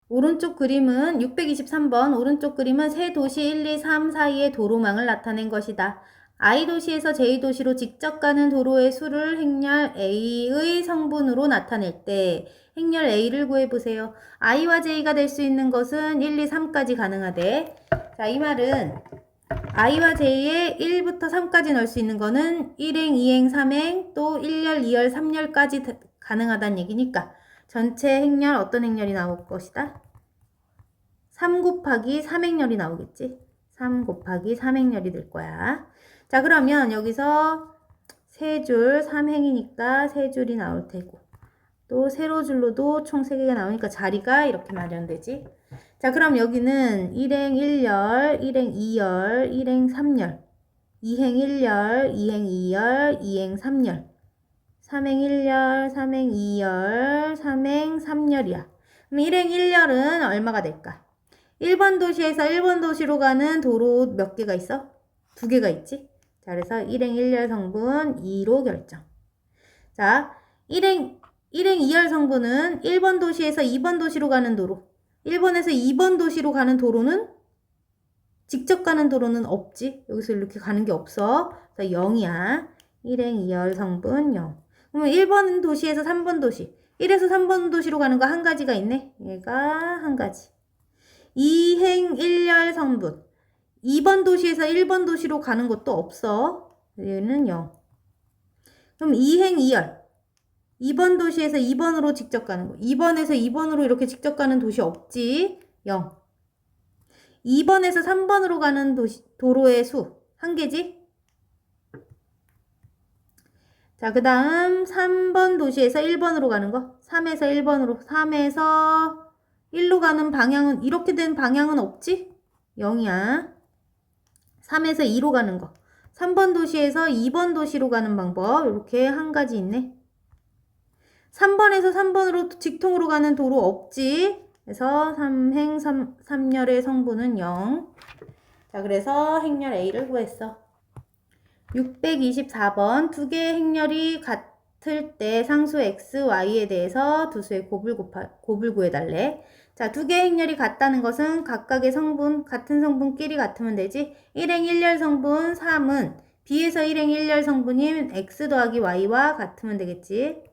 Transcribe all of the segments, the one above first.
오른쪽 그림은 623번 오른쪽 그림은 세 도시 1, 2, 3 사이의 도로망을 나타낸 것이다. I도시에서 J도시로 직접 가는 도로의 수를 행렬 A의 성분으로 나타낼 때 행렬 A를 구해보세요. I와 J가 될 수 있는 것은 1, 2, 3까지 가능하대. 자, 이 말은 I와 J에 1부터 3까지 넣을 수 있는 거는 1행, 2행, 3행, 또 1열, 2열, 3열까지 가능하다는 얘기니까 전체 행렬 어떤 행렬이 나올 것이다? 3 곱하기 3행렬이 나오겠지? 3 곱하기 3행렬이 될 거야. 자, 그러면 여기서 세 줄 3행이니까 세 줄이 나올 테고 또 세로 줄로도 총 3개가 나오니까 자리가 이렇게 마련되지. 자, 그럼 여기는 1행 1열, 1행 2열, 1행 3열, 2행 1열, 2행 2열, 2행 3열, 3행 1열, 3행 2열, 3행 3열이야. 그럼 1행 1열은 얼마가 될까? 1번 도시에서 1번 도시로 가는 도로 몇 개가 있어? 2개가 있지? 자, 그래서 1행 1열 성분 2로 결정. 자, 1행 2열 성분은 1번 도시에서 2번 도시로 가는 도로. 1번에서 2번 도시로 가는 도로는 직접 가는 도로는 없지. 여기서 이렇게 가는 게 없어. 그래서 0이야. 1행 2열 성분 0. 그러면 1번 도시에서 3번 도시. 1에서 3번 도시로 가는 거 한 가지가 있네. 얘가 한 가지. 2행 1열 성분. 2번 도시에서 1번 도시로 가는 것도 없어. 얘는 0. 그럼 2행 2열. 2번 도시에서 2번으로 직접 가는 거. 2번에서 2번으로 이렇게 직접 가는 도시 없지. 0. 2번에서 3번으로 가는 도로의 수. 한 개지? 자, 그 다음 3번 도시에서 1번으로 가는 거. 3에서 1번으로. 3에서 1로 가는 방향은, 이렇게 된 방향은 없지? 0이야. 3에서 2로 가는 거. 3번 도시에서 2번 도시로 가는 방법. 이렇게 한 가지 있네. 3번에서 3번으로 직통으로 가는 도로 없지? 그래서 3행 3열의 성분은 0. 자, 그래서 행렬 A를 구했어. 624번 두 개의 행렬이 같을 때 상수 x, y에 대해서 두 수의 곱을 구해달래. 자, 두 개의 행렬이 같다는 것은 각각의 성분, 같은 성분끼리 같으면 되지. 1행 1열 성분 3은 B에서 1행 1열 성분인 x 더하기 y와 같으면 되겠지.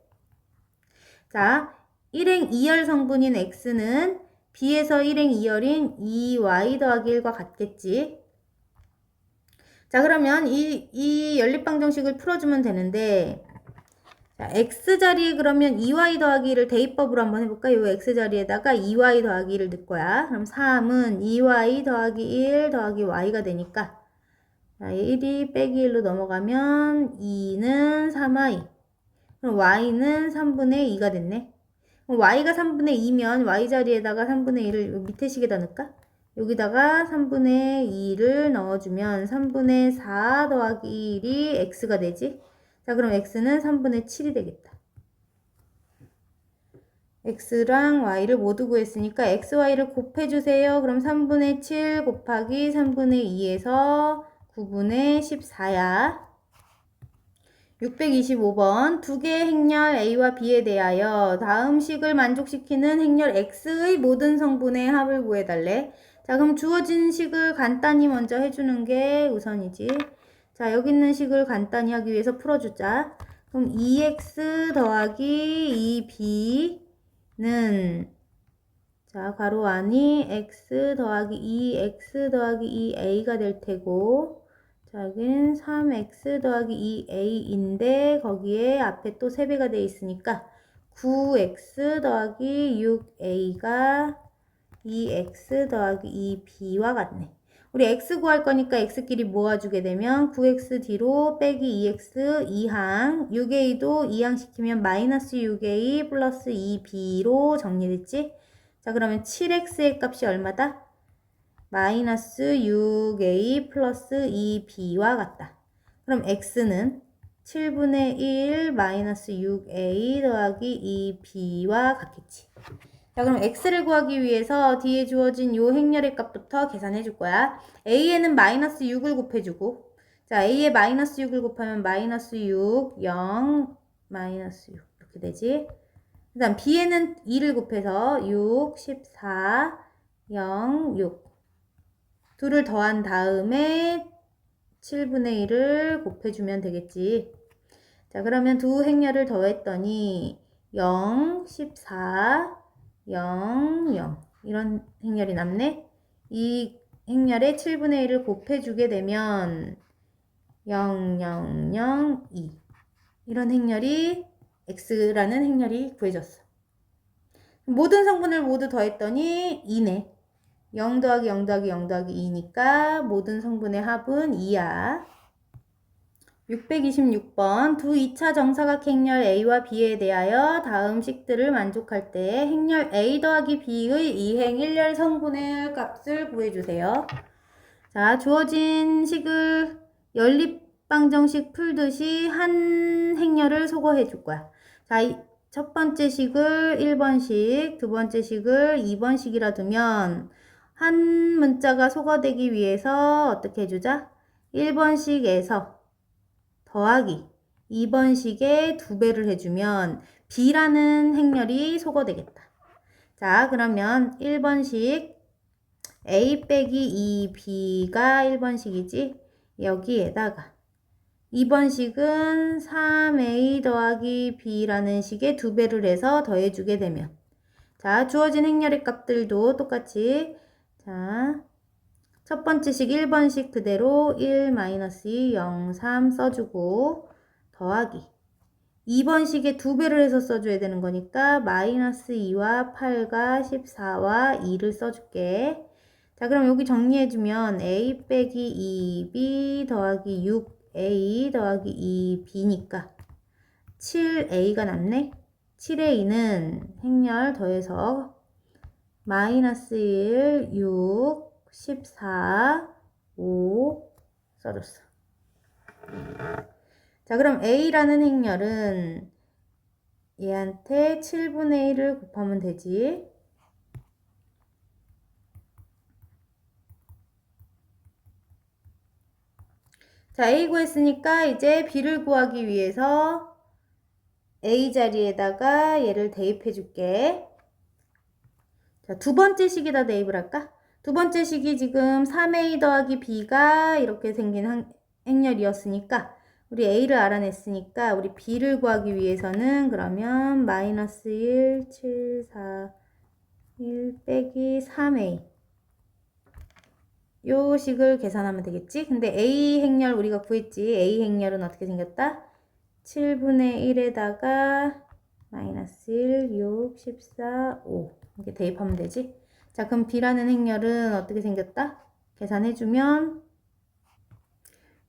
자, 1행 2열 성분인 x는 B에서 1행 2열인 2y 더하기 1과 같겠지. 자, 그러면 이 연립방정식을 풀어주면 되는데, 자, x자리에 그러면 2y 더하기 1을 대입법으로 한번 해볼까? 요 x자리에다가 2y 더하기 1을 넣을 거야. 그럼 3은 2y 더하기 1 더하기 y가 되니까, 자, 1이 빼기 1로 넘어가면 2는 3y. 그럼 y는 3분의 2가 됐네. 그럼 y가 3분의 2면 y자리에다가 3분의 1을 밑에 식에다 넣을까? 여기다가 3분의 2를 넣어주면 3분의 4 더하기 1이 x가 되지. 자, 그럼 x는 3분의 7이 되겠다. x랑 y를 모두 구했으니까 x, y를 곱해주세요. 그럼 3분의 7 곱하기 3분의 2에서 9분의 14야. 625번 두 개의 행렬 A와 B에 대하여 다음 식을 만족시키는 행렬 X의 모든 성분의 합을 구해달래. 자, 그럼 주어진 식을 간단히 먼저 해주는 게 우선이지. 자, 여기 있는 식을 간단히 하기 위해서 풀어주자. 그럼 2X 더하기 2B는 자, 괄호 안이 X 더하기 2X 더하기 2A가 될 테고 자, 여기는 3x 더하기 2a인데 거기에 앞에 또 3배가 돼 있으니까 9x 더하기 6a가 2x 더하기 2b와 같네. 우리 x 구할 거니까 x끼리 모아주게 되면 9x 뒤로 빼기 2x 2항 6a도 2항 시키면 마이너스 6a 플러스 2b로 정리됐지? 자, 그러면 7x의 값이 얼마다? 마이너스 6a 플러스 2b와 같다. 그럼 x는 7분의 1 마이너스 6a 더하기 2b와 같겠지. 자, 그럼 x를 구하기 위해서 뒤에 주어진 요 행렬의 값부터 계산해 줄 거야. a에는 마이너스 6을 곱해주고 자, a에 마이너스 6을 곱하면 마이너스 6, 0, 마이너스 6 이렇게 되지. 그 다음 B에는 2를 곱해서 6, 14, 0, 6 둘을 더한 다음에 7분의 1을 곱해주면 되겠지. 자, 그러면 두 행렬을 더했더니 0, 14, 0, 0 이런 행렬이 남네. 이 행렬에 7분의 1을 곱해주게 되면 0, 0, 0, 2 이런 행렬이 x라는 행렬이 구해졌어. 모든 성분을 모두 더했더니 2네. 0 더하기 0 더하기 0 더하기 2니까 모든 성분의 합은 2야. 626번 두 2차 정사각 행렬 A와 B에 대하여 다음 식들을 만족할 때 행렬 A 더하기 B의 이행 1열 성분의 값을 구해주세요. 자, 주어진 식을 연립방정식 풀듯이 한 행렬을 소거해 줄 거야. 자, 첫 번째 식을 1번식, 두 번째 식을 2번식이라 두면 한 문자가 소거되기 위해서 어떻게 해주자? 1번식에서 더하기 2번식에 2배를 해주면 B라는 행렬이 소거되겠다. 자, 그러면 1번식 A 빼기 2B가 1번식이지. 여기에다가 2번식은 3A 더하기 B라는 식에 2배를 해서 더해주게 되면 자, 주어진 행렬의 값들도 똑같이 자, 첫 번째 식 1번식 그대로 1-2, 0, 3 써주고 더하기 2번식에 2배를 해서 써줘야 되는 거니까 -2와 8과 14와 2를 써줄게. 자, 그럼 여기 정리해주면 A 빼기 2B 더하기 6A 더하기 2B니까 7A가 남네. 7A는 행렬 더해서 -1, 6, 14, 5 써줬어. 자, 그럼 A라는 행렬은 얘한테 7분의 1을 곱하면 되지. 자, A 구했으니까 이제 B를 구하기 위해서 A 자리에다가 얘를 대입해 줄게. 자, 두 번째 식에다 대입을 할까? 두 번째 식이 지금 3A 더하기 B가 이렇게 생긴 행렬이었으니까 우리 A를 알아냈으니까 우리 B를 구하기 위해서는 그러면 -1, 7, 4, 1 빼기 3A 요 식을 계산하면 되겠지? 근데 A 행렬 우리가 구했지. A 행렬은 어떻게 생겼다? 7분의 1에다가 -1, 6, 14, 5 이렇게 대입하면 되지? 자, 그럼 B라는 행렬은 어떻게 생겼다? 계산해주면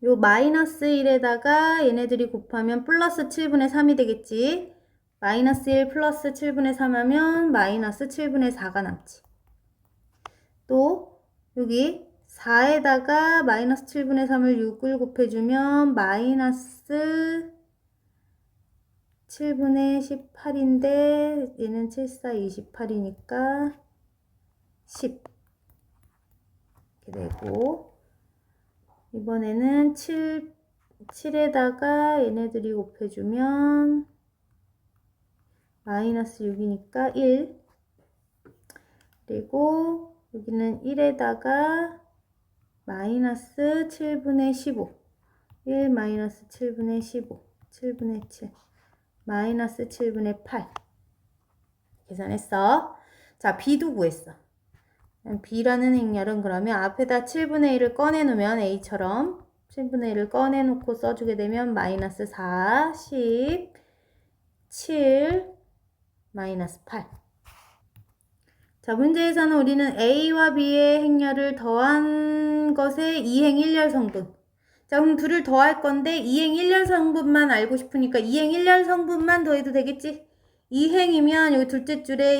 요 -1에다가 얘네들이 곱하면 플러스 7분의 3이 되겠지? -1 플러스 7분의 3 하면 -7분의 4가 남지. 또 여기 4에다가 -7분의 3을 6을 곱해주면 -7분의 18인데 얘는 7, 4, 28이니까 10 이렇게 되고 이번에는 7에다가 얘네들이 곱해주면 -6이니까 1 그리고 여기는 1에다가 -7분의 15 1 -7분의 15 7분의 7 -7분의 8 계산했어. 자, B도 구했어. B라는 행렬은 그러면 앞에다 7분의 1을 꺼내놓으면 A처럼 7분의 1을 꺼내놓고 써주게 되면 -4, 10, 7, -8 자, 문제에서는 우리는 A와 B의 행렬을 더한 것의 이행 1열 성분. 자, 그럼 둘을 더할 건데 이행 1열 성분만 알고 싶으니까 이행 1열 성분만 더해도 되겠지? 이행이면 여기 둘째 줄에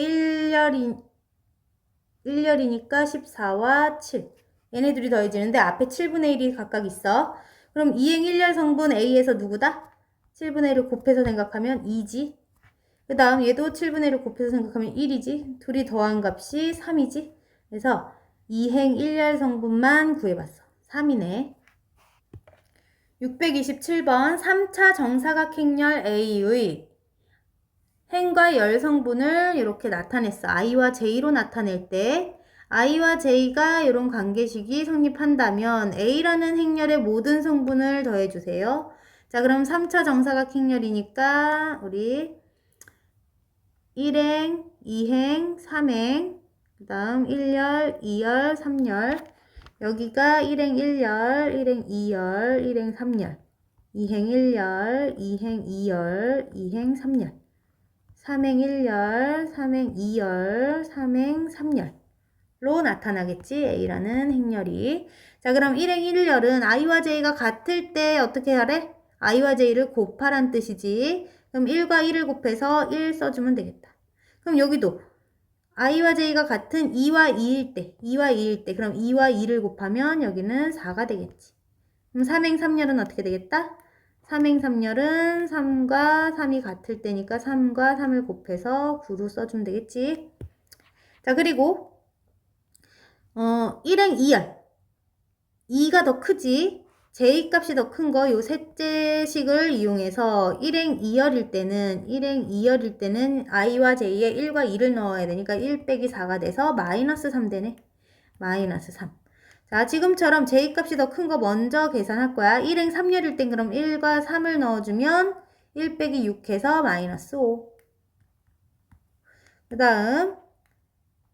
1열이니까 14와 7. 얘네 둘이 더해지는데 앞에 7분의 1이 각각 있어. 그럼 이행 1열 성분 A에서 누구다? 7분의 1을 곱해서 생각하면 2지. 그 다음 얘도 7분의 1을 곱해서 생각하면 1이지. 둘이 더한 값이 3이지. 그래서 이행 1열 성분만 구해봤어. 3이네. 627번 3차 정사각 행렬 A의 행과 열 성분을 이렇게 나타냈어. i와 j로 나타낼 때 i와 j가 이런 관계식이 성립한다면 a라는 행렬의 모든 성분을 더해주세요. 자, 그럼 3차 정사각 행렬이니까 우리 1행, 2행, 3행, 그 다음 1열, 2열, 3열. 여기가 1행 1열, 1행 2열, 1행 3열. 2행 1열, 2행 2열, 2행 3열. 3행 1열, 3행 2열, 3행 3열로 나타나겠지. A라는 행렬이. 자, 그럼 1행 1열은 i와 j가 같을 때 어떻게 하래? i와 j를 곱하란 뜻이지. 그럼 1과 1을 곱해서 1 써주면 되겠다. 그럼 여기도 i와 j가 같은 2와 2일 때, 2와 2일 때, 그럼 2와 2를 곱하면 여기는 4가 되겠지. 그럼 3행 3열은 어떻게 되겠다? 3행 3열은 3과 3이 같을 때니까 3과 3을 곱해서 9로 써주면 되겠지. 자, 그리고 1행 2열. 2가 더 크지. J값이 더 큰 거 요 셋째 식을 이용해서 1행 2열일 때는 i와 j에 1과 2를 넣어야 되니까 1 빼기 4가 돼서 마이너스 3 되네. 마이너스 3. 자, 지금처럼 J값이 더 큰 거 먼저 계산할 거야. 1행 3열일 땐 그럼 1과 3을 넣어주면 1 빼기 6 해서 마이너스 5. 그 다음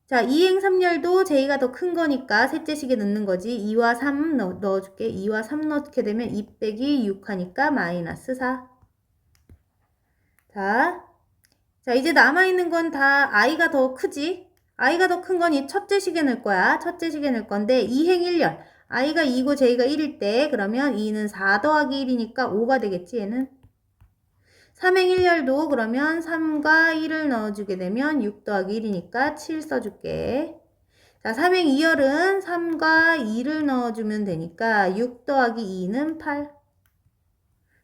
자, 2행 3열도 J가 더 큰 거니까 셋째 식에 넣는 거지. 2와 3 넣어줄게. 2와 3 넣게 되면 2 빼기 6 하니까 마이너스 4. 자, 이제 남아있는 건 다 i가 더 크지? i가 더 큰 건 이 첫째 식에 넣을 거야. 첫째 식에 넣을 건데 2행 1열. i가 2고 j가 1일 때 그러면 2는 4 더하기 1이니까 5가 되겠지 얘는. 3행 1열도 그러면 3과 1을 넣어주게 되면 6 더하기 1이니까 7 써줄게. 자, 3행 2열은 3과 2를 넣어주면 되니까 6 더하기 2는 8.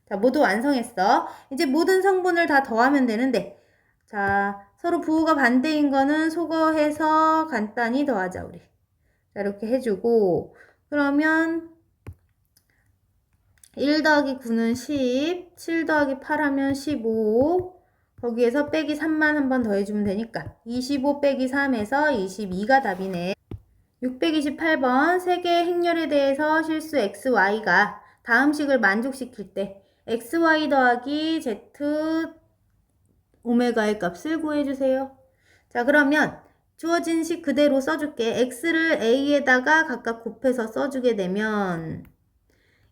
자, 모두 완성했어. 이제 모든 성분을 다 더하면 되는데 자, 서로 부호가 반대인 거는 소거해서 간단히 더하자 우리. 자, 이렇게 해주고 그러면 1 더하기 9는 10, 7 더하기 8 하면 15, 거기에서 빼기 3만 한 번 더해주면 되니까 25 빼기 3에서 22가 답이네. 628번 세개의 행렬에 대해서 실수 XY가 다음 식을 만족시킬 때 XY 더하기 Z 오메가의 값을 구해주세요. 자, 그러면 주어진 식 그대로 써줄게. X를 A에다가 각각 곱해서 써주게 되면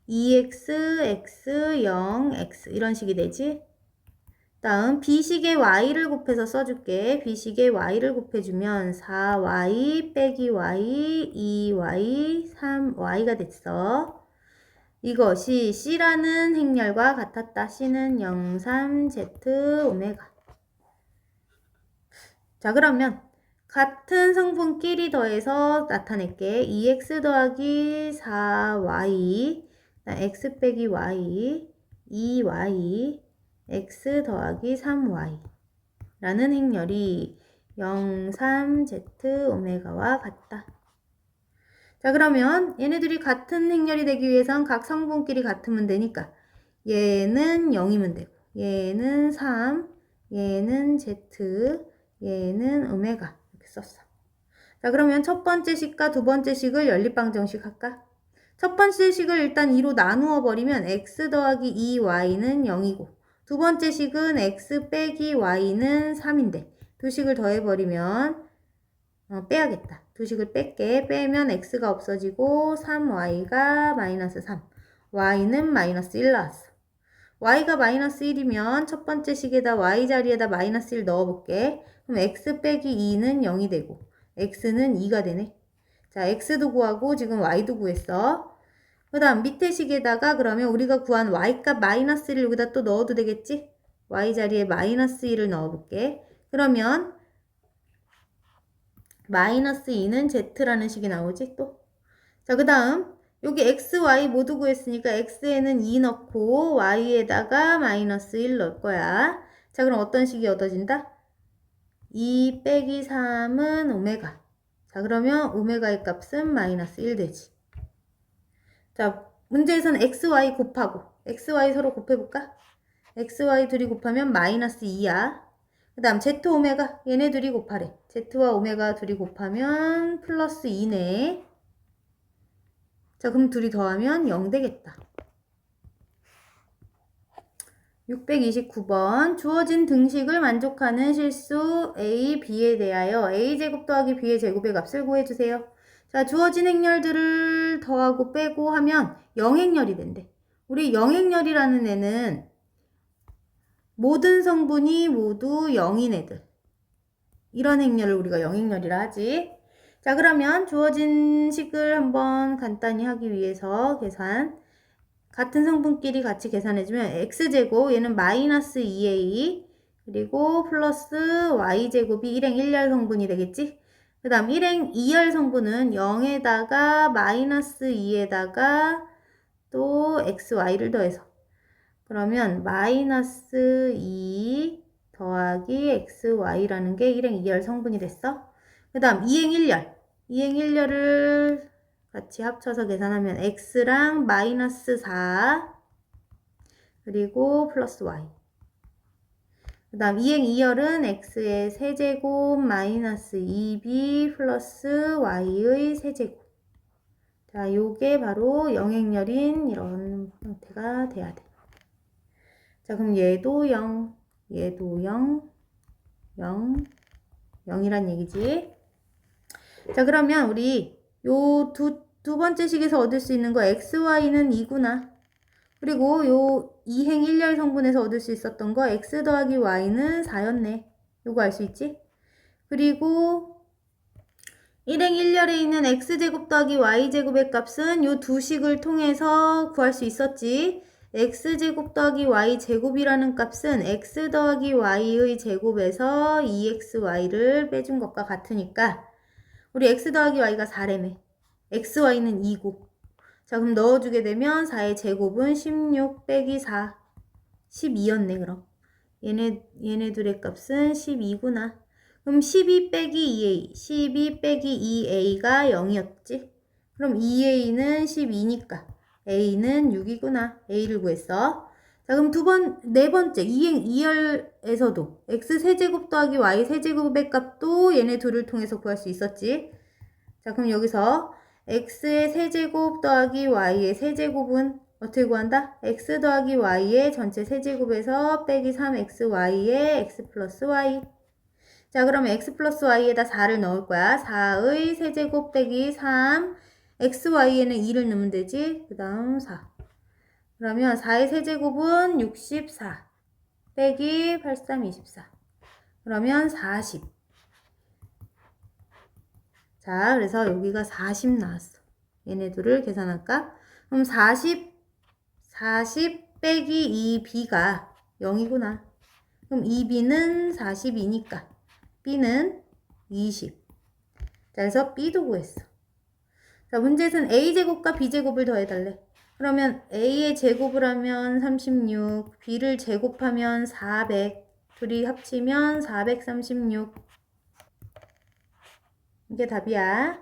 2x, x, 0, x 이런 식이 되지. 다음 B식에 y를 곱해서 써줄게. B식에 y를 곱해주면 4y 빼기 y, 2y, 3y가 됐어. 이것이 C라는 행렬과 같았다. C는 0, 3, Z, 오메가. 자, 그러면 같은 성분끼리 더해서 나타낼게. 2x 더하기 4y, x 빼기 y, 2y, x 더하기 3y 라는 행렬이 0, 3, Z, 오메가와 같다. 자, 그러면 얘네들이 같은 행렬이 되기 위해선 각 성분끼리 같으면 되니까 얘는 0이면 되고 얘는 3, 얘는 Z, 얘는 오메가 이렇게 썼어. 자, 그러면 첫 번째 식과 두 번째 식을 연립방정식 할까? 첫 번째 식을 일단 2로 나누어 버리면 x 더하기 2y는 0이고 두 번째 식은 x 빼기 y는 3인데 두 식을 더해버리면 빼야겠다. 두 식을 뺄게. 빼면 x가 없어지고 3y가 마이너스 3 y는 마이너스 1 나왔어. y가 마이너스 1이면 첫 번째 식에다 y 자리에다 마이너스 1 넣어볼게. 그럼 x 빼기 2는 0이 되고 x는 2가 되네. 자, x도 구하고 지금 y도 구했어. 그 다음 밑에 식에다가 그러면 우리가 구한 y값 마이너스 1을 여기다 또 넣어도 되겠지? y 자리에 마이너스 1을 넣어볼게. 그러면 마이너스 2는 z라는 식이 나오지 또. 자, 그 다음 여기 x, y 모두 구했으니까 x에는 2 넣고 y에다가 마이너스 1 넣을 거야. 자, 그럼 어떤 식이 얻어진다? 2 빼기 3은 오메가. 자, 그러면 오메가의 값은 마이너스 1 되지. 자, 문제에서는 xy 곱하고 xy 서로 곱해볼까? xy 둘이 곱하면 마이너스 2야. 그 다음 Z 오메가 얘네 둘이 곱하래. Z와 오메가 둘이 곱하면 플러스 2네. 자, 그럼 둘이 더하면 0 되겠다. 629번 주어진 등식을 만족하는 실수 A, B에 대하여 A제곱 더하기 B의 제곱의 값을 구해주세요. 자, 주어진 행렬들을 더하고 빼고 하면 영행렬이 된대. 우리 영행렬이라는 애는 모든 성분이 모두 0인 애들. 이런 행렬을 우리가 영행렬이라 하지. 자, 그러면 주어진 식을 한번 간단히 하기 위해서 계산. 같은 성분끼리 같이 계산해주면 x제곱 얘는 마이너스 2a 그리고 플러스 y제곱이 1행 1열 성분이 되겠지? 그 다음 1행 2열 성분은 0에다가 마이너스 2에다가 또 xy를 더해서 그러면 마이너스 2 더하기 xy라는 게 1행 2열 성분이 됐어. 그 다음 2행 1열 2행 1열을 같이 합쳐서 계산하면 x랑 마이너스 4 그리고 플러스 y 그 다음 2행 2열은 x의 세제곱 마이너스 2b 플러스 y의 세제곱. 자, 요게 바로 영행렬인 이런 형태가 돼야 돼. 자, 그럼 얘도 0 얘도 0 0 0이란 얘기지. 자, 그러면 우리 요 두 번째 식에서 얻을 수 있는 거 xy는 2구나. 그리고 요 2행 1열 성분에서 얻을 수 있었던 거 x 더하기 y는 4였네. 요거 알 수 있지? 그리고 1행 1열에 있는 x제곱 더하기 y제곱의 값은 요 두 식을 통해서 구할 수 있었지. x제곱 더하기 y제곱이라는 값은 x 더하기 y의 제곱에서 2xy를 빼준 것과 같으니까 우리 x 더하기 y가 4래매. xy는 2고. 자, 그럼 넣어주게 되면 4의 제곱은 16 빼기 4. 12였네, 그럼. 얘네 둘의 값은 12구나. 그럼 12 빼기 2a. 12 빼기 2a가 0이었지? 그럼 2a는 12니까 a는 6이구나. a를 구했어. 자, 그럼 네 번째, 2행 2열에서도 x 세제곱 더하기 y 세제곱의 값도 얘네 둘을 통해서 구할 수 있었지? 자, 그럼 여기서 x의 세제곱 더하기 y의 세제곱은 어떻게 구한다? x 더하기 y의 전체 세제곱에서 빼기 3xy의 x 플러스 y. 자, 그러면 x 플러스 y에다 4를 넣을 거야. 4의 세제곱 빼기 3. xy에는 2를 넣으면 되지. 그 다음 4. 그러면 4의 세제곱은 64. 빼기 83, 24. 그러면 40. 자, 그래서 여기가 40 나왔어. 얘네들을 계산할까? 그럼 40 빼기 2b가 0이구나. 그럼 2b는 40이니까 b는 20. 자, 그래서 b도 구했어. 자, 문제에서는 a제곱과 b제곱을 더해달래. 그러면 a의 제곱을 하면 36, b를 제곱하면 400, 둘이 합치면 436. 이게 답이야.